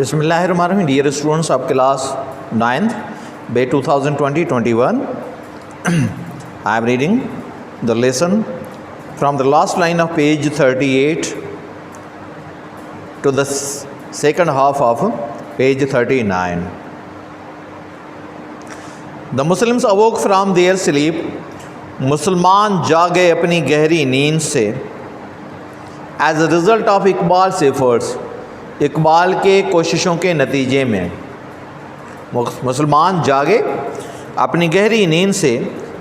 Bismillahirrahmanirrahim. Dear students of class 9th, Bay 2020-21, I am reading the lesson from the last line of page 38 to the second half of page 39. The Muslims awoke from their sleep. मुसलमान जाग गए अपनी गहरी नींद से. As a result of Iqbal efforts, Iqbal के कोशिशों के नतीजे में मुसलमान जागे अपनी गहरी नींद से,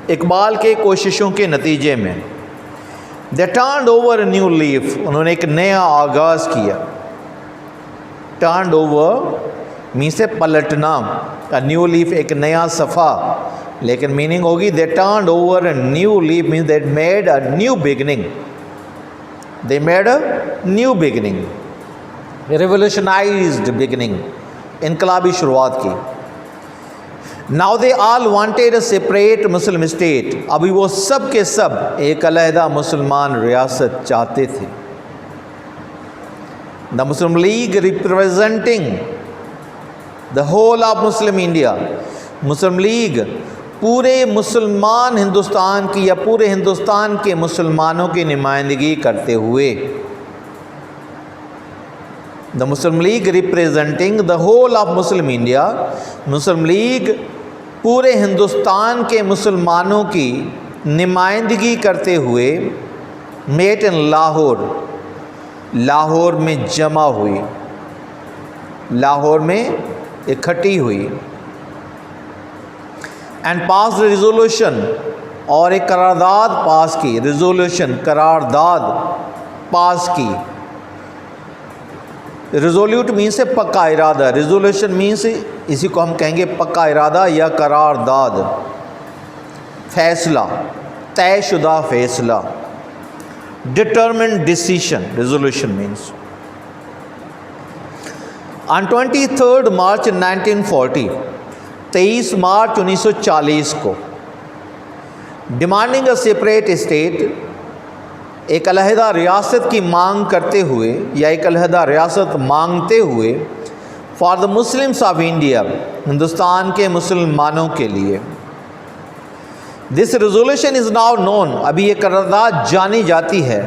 इकबाल के कोशिशों के नतीजे में. They turned over new leaf, उन्होंने एक नया आगाज़ किया. टर्न्ड ओवर मीन से पलटना, न्यू लीफ एक नया सफ़ा, लेकिन मीनिंग होगी they turned over a new leaf means they made a new beginning. They made a new beginning, revolutionized beginning, इनकलाबी शुरुआत की. Now they all wanted a separate Muslim state, अभी वो सब के सब एक अलहदा मुसलमान रियासत चाहते थे. The Muslim League representing the whole of Muslim India, Muslim League पूरे मुसलमान हिंदुस्तान की या पूरे हिंदुस्तान के मुसलमानों की नुमाइंदगी करते हुए. The Muslim League representing the whole of Muslim India, Muslim League पूरे हिंदुस्तान के मुसलमानों की नुमाइंदगी करते हुए मेट इन लाहौर, लाहौर में जमा हुई, लाहौर में इकट्ठी हुई. एंड पास रिजोल्यूशन, और एक करारदाद पास की. रिजोल्यूशन करारदाद पास की. रिजोल्यूट मीन्स से पक्का इरादा, रिजोल्यूशन मीन्स इसी को हम कहेंगे पक्का इरादा या करारदाद. फैसला, तयशुदा फैसला, determined decision, resolution means. On 23 मार्च 1940, 23 मार्च 1940 को, डिमांडिंग अ सेपरेट स्टेट, एक अलहदा रियासत की मांग करते हुए या एक अलहदा रियासत मांगते हुए, for the Muslims of India, Hindustan के मुसलमानों के लिए. This resolution is now known, अभी ये करारदाद जानी जाती है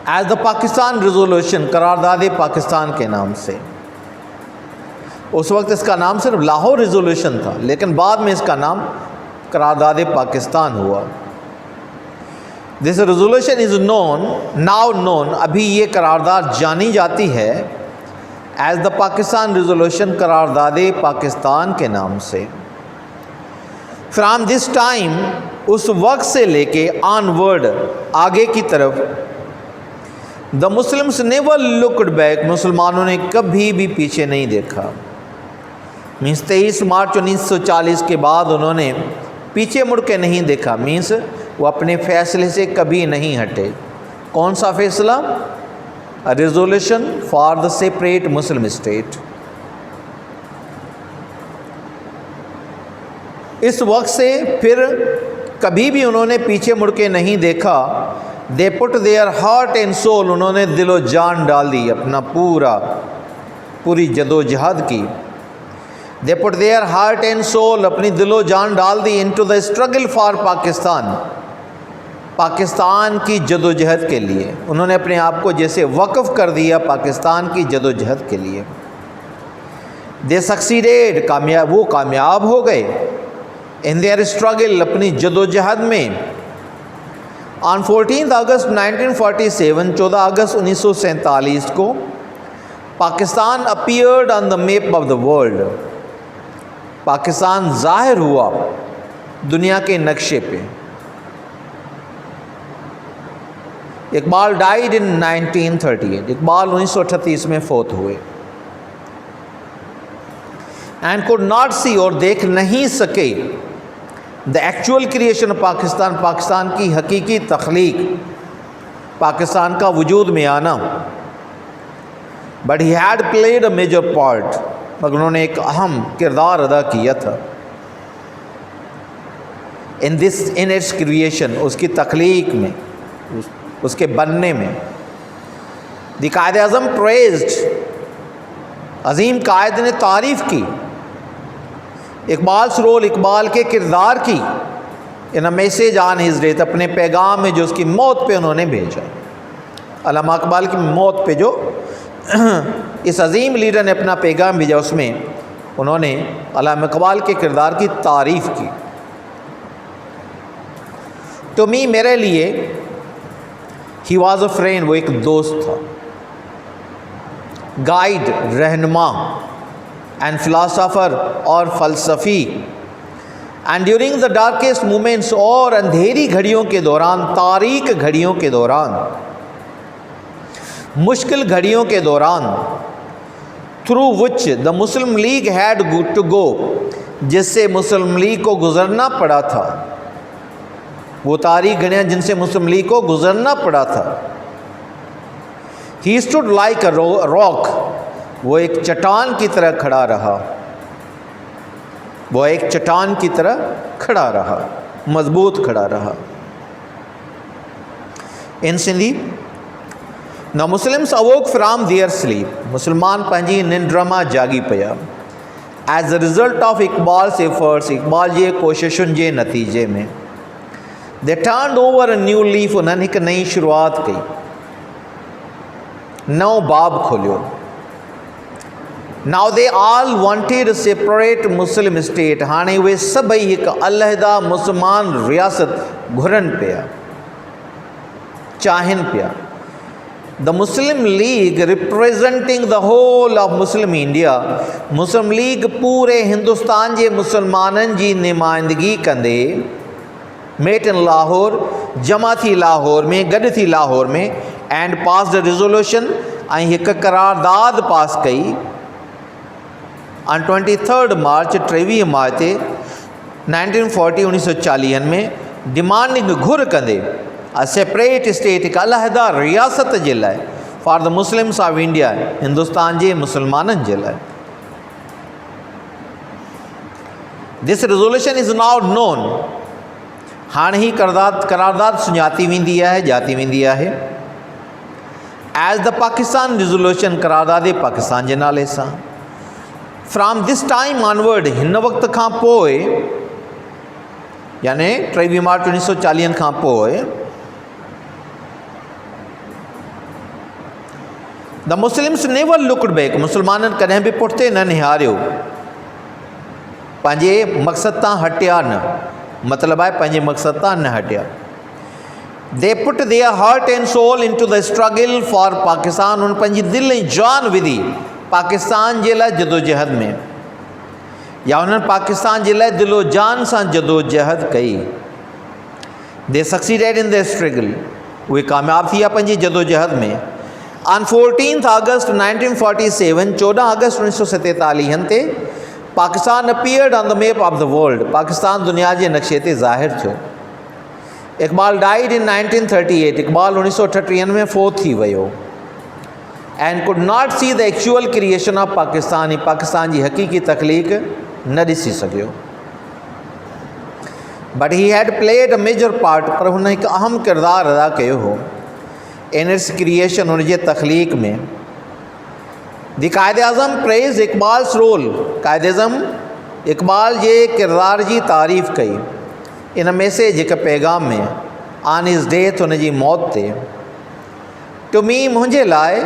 एज द पाकिस्तान रेजोल्यूशन, करारदाद पाकिस्तान के नाम से. उस वक्त इसका नाम सिर्फ लाहौर रेजोल्यूशन था, लेकिन बाद में इसका नाम करारदाद पाकिस्तान हुआ. This resolution is known, now known, अभी ये करारदाद जानी जाती है एज द पाकिस्तान रेजोल्यूशन, करारदाद पाकिस्तान के नाम से. फ्राम दिस टाइम, उस वक्त से लेके ऑनवर्ड, आगे की तरफ, the Muslims never looked back, मुसलमानों ने कभी भी पीछे नहीं देखा. मीन्स 23 मार्च 1940 के बाद उन्होंने पीछे मुड़ के नहीं देखा. मीन्स वो अपने फैसले से कभी नहीं हटे. कौन सा फैसला? A resolution for the separate Muslim state. इस वक्त से फिर कभी भी उन्होंने पीछे मुड़ के नहीं देखा. They put their heart and soul, उन्होंने दिलो जान डाल दी, अपना पूरी जदोजहद की. They put their heart and soul, अपनी दिलो जान डाल दी, into the struggle for Pakistan, Pakistan की जदोजहद के लिए. उन्होंने अपने आप को जैसे वक्फ कर दिया पाकिस्तान की जदोजहद के लिए. दे सक्सीडेड, वो कामयाब हो गए. इन देयर स्ट्रगल, अपनी जदोजहद में. ऑन 14 अगस्त 1947, 14 अगस्त 1947 को, Pakistan appeared on the map of the world, Pakistan ज़ाहिर हुआ दुनिया के नक्शे पे. इकबाल डाइड इन 1938, इकबाल 1938 में फौत हुए. एंड कुड नॉट सी, और देख नहीं सके, the actual creation of Pakistan, Pakistan की हकीकी तख्लीक, पाकिस्तान का वजूद में आना. But he had played a major part, मगर उन्होंने एक अहम किरदार अदा किया था. इन इट्स क्रिएशन, उसकी तख्लीक में, उसके बनने में. द कायद आज़म प्रेज्ड, अजीम कायद ने तारीफ़ की इकबाल रोल, इकबाल के किरदार की इन मैसेज ऑन हिज डेथ, अपने पैगाम में जो उसकी मौत पे उन्होंने भेजा। अल्लामा इकबाल की मौत पे जो इस अजीम लीडर ने अपना पैगाम भेजा, उसमें उन्होंने अल्लामा इकबाल के किरदार की तारीफ़ की। तो मेरे लिए ही वॉज अ फ्रेंड, वो एक दोस्त था, गाइड, रहनुमा, एंड फिलासफ़र और फ़लसफ़ी। And during the darkest moments, और अंधेरी घड़ियों के दौरान, तारीक घड़ियों के दौरान, मुश्किल घड़ियों के दौरान, through which the Muslim League had to go, जिससे मुस्लिम लीग को गुज़रना पड़ा था, वो तारीक घड़ियाँ जिनसे मुस्लिम लीग को गुज़रना पड़ा था। ही स्टूड लाइक अ रॉक, वो एक चट्टान की तरह खड़ा रहा, वो एक चट्टान की तरह खड़ा रहा, मजबूत खड़ा रहा। इन सिंधी, न Muslims awoke from their sleep, मुसलमान पंहिंजी निंड मां जागी पिया। As a result of Iqbal's efforts, Iqbal जे कोशिशुनि जे नतीजे में, they turned over a new leaf, उन्हनि हिकु नई शुरूआत कई, नओं बाब खोलियो। Now they all wanted separate Muslim state, हाणे उहे सभई हिकु अलहदा मुसलमान रियासत घुरनि पिया, चाहिनि पिया। The Muslim League representing the whole of Muslim India, Muslim League पूरे हिंदुस्तान जे मुसलमाननि जी नुमाइंदगी कंदे, मेट इन लाहौर, जमा थी लाहौर में, गॾु थी लाहौर में, एंड पास द रिज़ोल्यूशन, ऐं हिकु करारदाद पास कई ऑन 23 मार्च, 23 मार्च ते 1940, 1940 में, डिमांडिंग घुर कंदे अ सेपरेट स्टेट, हिकु अलहदा रियासत जे लाइ, for the Muslims of India, Hindustan जे मुसलमाननि जे लाइ। This resolution is now known, हाणे ही करारदाद सुञाती वेंदी आहे, ॼाती वेंदी आहे, एज द पाकिस्तान रिज़ोल्यूशन, करारदाद पाकिस्तान जे नाले सां। फ्राम दिस टाइम ऑनवर्ड, हिन वक़्त खां पोइ, यानी 23 मार्च 1940 खां पोइ, the Muslims never looked back, मुसलमाननि कॾहिं बि पुठिते न निहारियो, पंहिंजे मक़सद तां हटिया न, मतिलबु आहे पंहिंजे मक़सद तां न हटिया। They put their heart and soul into the struggle for Pakistan, उन पंहिंजी दिलि ऐं जान विधी पाकिस्तान जे लाइ जदोजहद में, या उन्हनि पाकिस्तान जे लाइ दिलो जान सां जदोजहद कई। दे सक्सीडेड इन द स्ट्रगल, उहे कामयाबु थी विया पंहिंजी जदोजहद में। ऑन 14 अगस्त 1947, 14 अगस्त 1947 ते, Pakistan appeared on the map of the world, Pakistan दुनिया जे नक्शे ते ज़ाहिर थियो। इकबाल डाइड इन 1938, इकबाल 1938 में फोत थी वियो। And could not see the actual creation of Pakistan, Pakistan जी हक़ीक़ी तख्लीक़ न ॾिसी सघियो। But he had played a major part, पर हुन हिकु अहम किरदारु अदा कयो हो इन इट्स क्रिएशन, उन जे तख्लीक़ में। The Quaid Azam praise Iqbal's role, Quaid Azam Iqbal जे किरदार जी तारीफ़ कई इन मैसेज, हिकु पैगाम में, ऑन हिज डेथ, हुन जी मौत ते। टू मी, मुंहिंजे लाइ,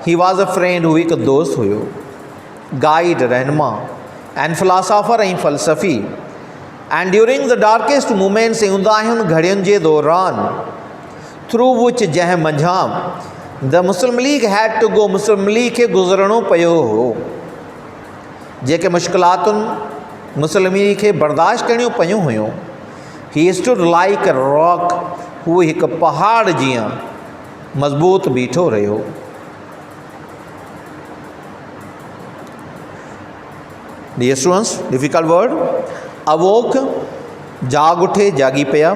ही वॉज अ फ्रेंड, हू हिकु दोस्त हुयो, गाइड, रहनुमा, एंड फिलासफ़र ऐं फ़लसफ़ी। And during the darkest moments, ऐं उदाहियुनि घड़ियुनि जे दौरान, थ्रू विच, जंहिं मंझां the Muslim League had to go, Muslim League खे गुज़रणो पियो हो, जेके मुश्किलातुनि मुस्लिम लीग खे बर्दाश्त करणियूं पियूं हुयूं। He stood like a rock, हू हिकु पहाड़ जीअं मज़बूत बीठो रहियो। Dear students, difficult word. Awoke, जाग उठे, जागी पिया।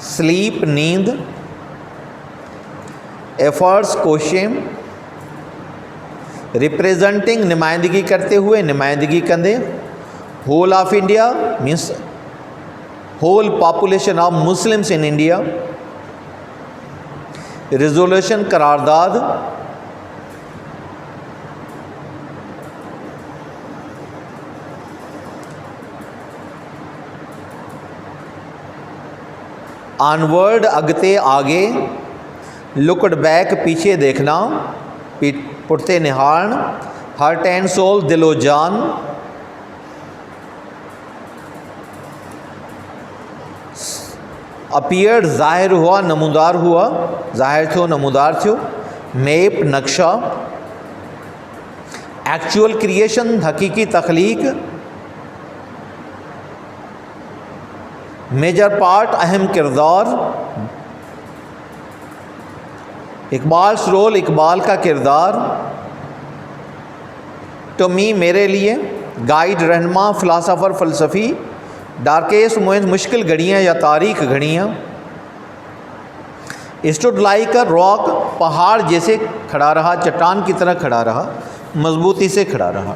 स्लीप, नींद। एफर्ट्स, कोशिश। रिप्रेजेंटिंग, नुमाइंदगी करते हुए, नुमाइंदगी कंदे। Whole of India means whole population of Muslims in India. Resolution करारदाद, ऑनवर्ड अगते आगे, लुकड बैक पीछे देखना, पुरते निहारण, हार्ट एंड सोल दिलो जान, अपीयर्ड ज़ाहिर हुआ नमूदार हुआ, ज़ाहिर थियो नमूदार थियो, मैप नक्शा, एक्चुअल क्रिएशन हकीकी तख्लीक, मेजर पार्ट अहम किरदार, इकबाल्स रोल इकबाल का किरदार, टू मी मेरे लिए, गाइड रहनमा फ़िलासफ़र फ़लसफ़ी, डार्केस्ट मोमेंट्स मुश्किल घड़ियाँ या तारीख घड़ियाँ, स्टूड लाइक अ रॉक पहाड़ जैसे खड़ा रहा, चट्टान की तरह खड़ा रहा, मजबूती से खड़ा रहा।